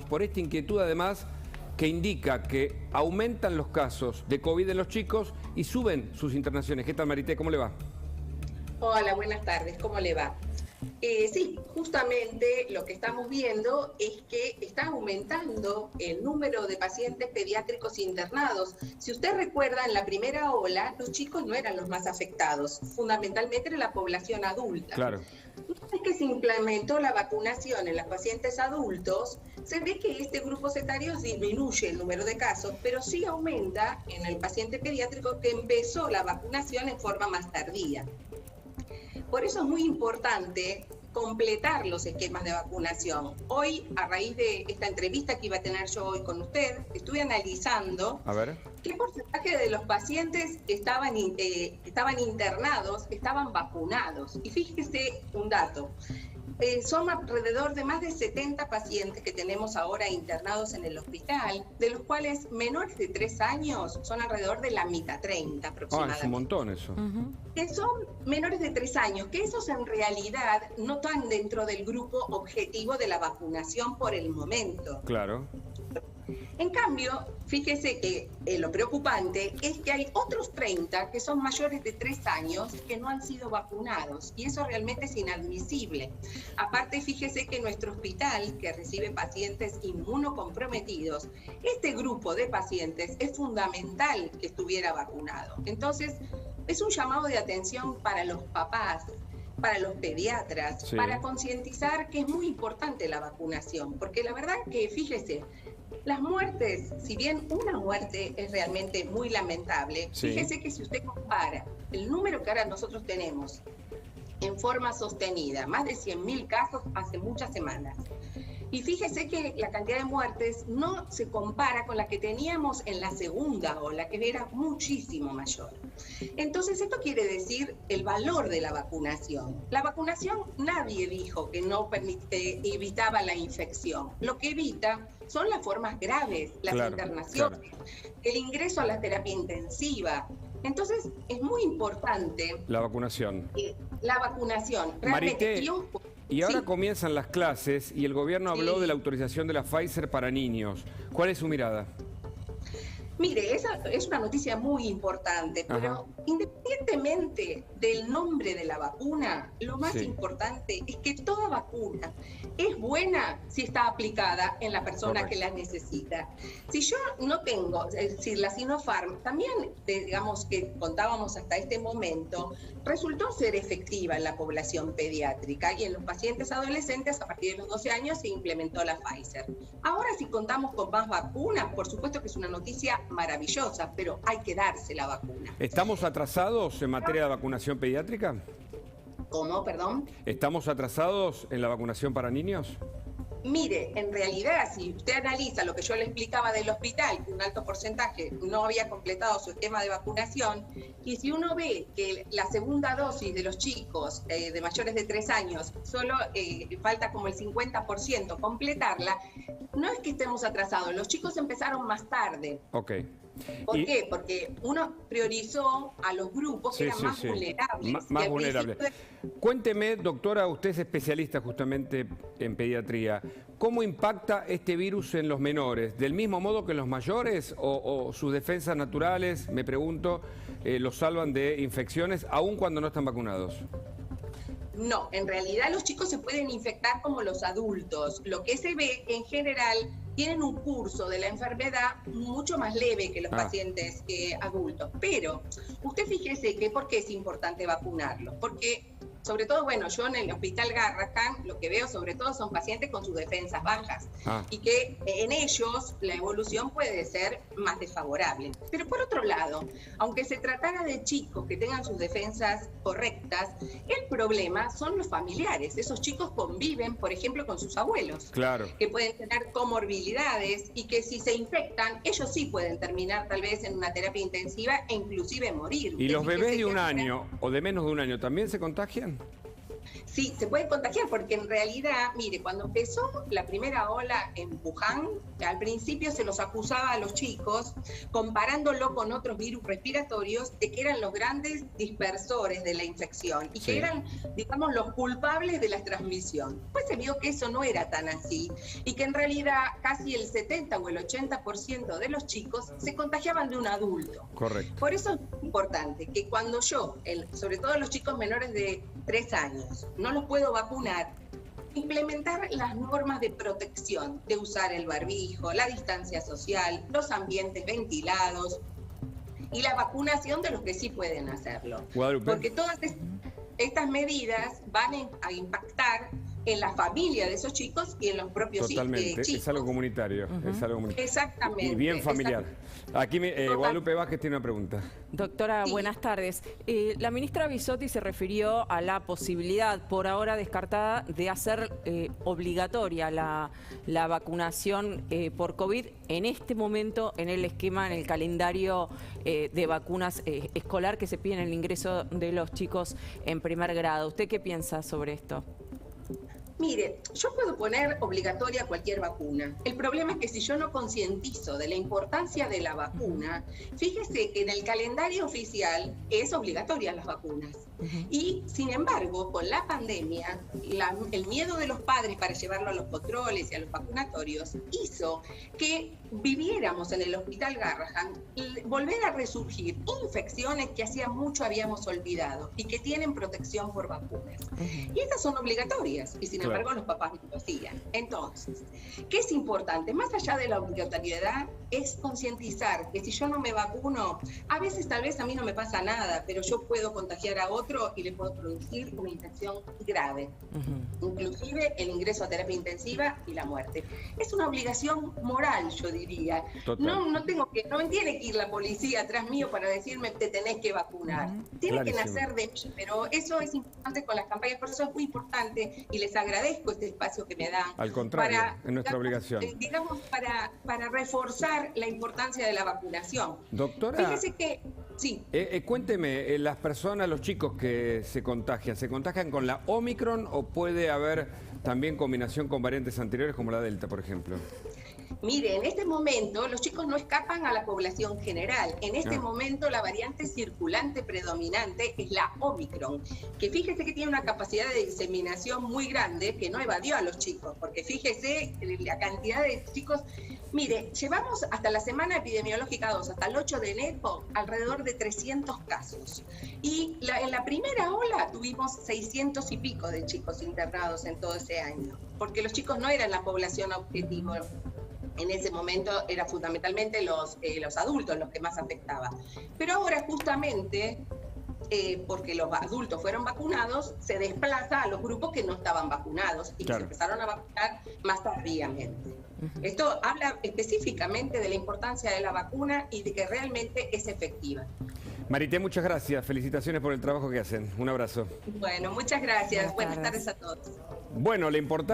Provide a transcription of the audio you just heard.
por esta inquietud además que indica que aumentan los casos de COVID en los chicos y suben sus internaciones. ¿Qué tal, Marité? ¿Cómo le va? Hola, buenas tardes. ¿Cómo le va? Sí, justamente lo que estamos viendo es que está aumentando el número de pacientes pediátricos internados. Si usted recuerda, en la primera ola, los chicos no eran los más afectados, fundamentalmente era la población adulta. Claro. Una vez que se implementó la vacunación en los pacientes adultos, se ve que este grupo etario disminuye el número de casos, pero sí aumenta en el paciente pediátrico que empezó la vacunación en forma más tardía. Por eso es muy importante completar los esquemas de vacunación. Hoy, a raíz de esta entrevista que iba a tener yo hoy con usted, estuve analizando qué porcentaje de los pacientes que estaban internados estaban vacunados. Y fíjese un dato. Son alrededor de más de 70 pacientes que tenemos ahora internados en el hospital, de los cuales menores de 3 años son alrededor de la mitad, 30 aproximadamente. Es un montón eso. Que son menores de 3 años, que esos en realidad no están dentro del grupo objetivo de la vacunación por el momento. Claro. En cambio, fíjese que lo preocupante es que hay otros 30 que son mayores de 3 años que no han sido vacunados, y eso realmente es inadmisible. Aparte, fíjese que nuestro hospital, que recibe pacientes inmunocomprometidos, este grupo de pacientes es fundamental que estuviera vacunado. Entonces, es un llamado de atención para los papás, para los pediatras, para concientizar que es muy importante la vacunación, porque la verdad que, fíjese, las muertes, si bien una muerte es realmente muy lamentable, fíjese que si usted compara el número que ahora nosotros tenemos en forma sostenida, más de 100.000 casos hace muchas semanas, y fíjese que la cantidad de muertes no se compara con la que teníamos en la segunda ola, que era muchísimo mayor. Entonces, esto quiere decir el valor de la vacunación. La vacunación, nadie dijo que no evitaba la infección. Lo que evita son las formas graves, las internaciones, el ingreso a la terapia intensiva. Entonces, es muy importante la vacunación. La vacunación. Marité, y ahora comienzan las clases y el gobierno habló de la autorización de la Pfizer para niños. ¿Cuál es su mirada? Mire, esa es una noticia muy importante, pero independientemente del nombre de la vacuna, lo más importante es que toda vacuna es buena si está aplicada en la persona que la necesita. Si yo no tengo, es decir, la Sinopharm, también, digamos que contábamos hasta este momento, resultó ser efectiva en la población pediátrica y en los pacientes adolescentes a partir de los 12 años se implementó la Pfizer. Ahora, si contamos con más vacunas, por supuesto que es una noticia maravillosa, pero hay que darse la vacuna. ¿Estamos atrasados en materia de vacunación pediátrica? ¿Cómo, perdón? ¿Estamos atrasados en la vacunación para niños? Mire, en realidad, si usted analiza lo que yo le explicaba del hospital, que un alto porcentaje no había completado su esquema de vacunación, y si uno ve que la segunda dosis de los chicos de mayores de 3 años solo falta como el 50% completarla, no es que estemos atrasados, los chicos empezaron más tarde. ¿Por qué? Porque uno priorizó a los grupos que eran más vulnerables. Más vulnerables. Cuénteme, doctora, usted es especialista justamente en pediatría. ¿Cómo impacta este virus en los menores? ¿Del mismo modo que en los mayores o sus defensas naturales, me pregunto, los salvan de infecciones aun cuando no están vacunados? No, en realidad los chicos se pueden infectar como los adultos. Lo que se ve en general tienen un curso de la enfermedad mucho más leve que los pacientes adultos. Pero usted fíjese que ¿por qué es importante vacunarlos? Porque sobre todo, bueno, yo en el Hospital Garrahan lo que veo sobre todo son pacientes con sus defensas bajas y que en ellos la evolución puede ser más desfavorable. Pero por otro lado, aunque se tratara de chicos que tengan sus defensas correctas, el problema son los familiares. Esos chicos conviven, por ejemplo, con sus abuelos, que pueden tener comorbilidades y que si se infectan, ellos sí pueden terminar tal vez en una terapia intensiva e inclusive morir. ¿Y los bebés de 1 año o de menos de 1 año también se contagian? Sí, se puede contagiar porque en realidad, mire, cuando empezó la primera ola en Wuhan, al principio se los acusaba a los chicos, comparándolo con otros virus respiratorios, de que eran los grandes dispersores de la infección y que eran, digamos, los culpables de la transmisión. Pues se vio que eso no era tan así y que en realidad casi el 70 o el 80% de los chicos se contagiaban de un adulto. Correcto. Por eso es importante que cuando yo, sobre todo los chicos menores de 3 años, no los puedo vacunar, implementar las normas de protección, de usar el barbijo, la distancia social, los ambientes ventilados y la vacunación de los que sí pueden hacerlo. Guadalupe. Porque todas estas medidas van a impactar en la familia de esos chicos y en los propios chicos. Totalmente, es algo comunitario. Es algo comunitario. Exactamente. Y bien familiar. Aquí Guadalupe Vázquez tiene una pregunta. Doctora, buenas tardes. La ministra Bisotti se refirió a la posibilidad, por ahora descartada, de hacer obligatoria la vacunación por COVID en este momento en el esquema, en el calendario de vacunas escolar que se pide en el ingreso de los chicos en primer grado. ¿Usted qué piensa sobre esto? Mire, yo puedo poner obligatoria cualquier vacuna. El problema es que si yo no concientizo de la importancia de la vacuna, fíjese que en el calendario oficial es obligatoria las vacunas. Y sin embargo, con la pandemia, el miedo de los padres para llevarlo a los controles y a los vacunatorios hizo que viviéramos en el Hospital Garrahan volver a resurgir infecciones que hacía mucho habíamos olvidado y que tienen protección por vacunas. Y estas son obligatorias y sin embargo los papás no lo hacían. Entonces, ¿qué es importante? Más allá de la obligatoriedad, es concientizar que si yo no me vacuno, a veces tal vez a mí no me pasa nada, pero yo puedo contagiar a otro y le puedo producir una infección grave, inclusive el ingreso a terapia intensiva y la muerte. Es una obligación moral, yo diría. No me tiene que ir la policía atrás mío para decirme te tenés que vacunar. Tiene que nacer de mí, pero eso es importante con las campañas, por eso es muy importante y les agradezco este espacio que me dan. Al contrario, es nuestra obligación. Digamos, para reforzar la importancia de la vacunación. Doctora, fíjese que, sí. Cuénteme, las personas, los chicos que ¿se contagian con la Omicron o puede haber también combinación con variantes anteriores como la Delta, por ejemplo? Mire, en este momento los chicos no escapan a la población general. En este momento la variante circulante predominante es la Omicron, que fíjese que tiene una capacidad de diseminación muy grande que no evadió a los chicos, porque fíjese la cantidad de chicos. Mire, llevamos hasta la semana epidemiológica 2, hasta el 8 de enero, alrededor de 300 casos. Y en la primera ola tuvimos 600 y pico de chicos internados en todo ese año, porque los chicos no eran la población objetivo. En ese momento era fundamentalmente los adultos los que más afectaba. Pero ahora justamente, porque los adultos fueron vacunados, se desplaza a los grupos que no estaban vacunados y que se empezaron a vacunar más tardíamente. Esto habla específicamente de la importancia de la vacuna y de que realmente es efectiva. Marité, muchas gracias. Felicitaciones por el trabajo que hacen. Un abrazo. Bueno, muchas gracias. Buenas tardes a todos. Bueno, la importancia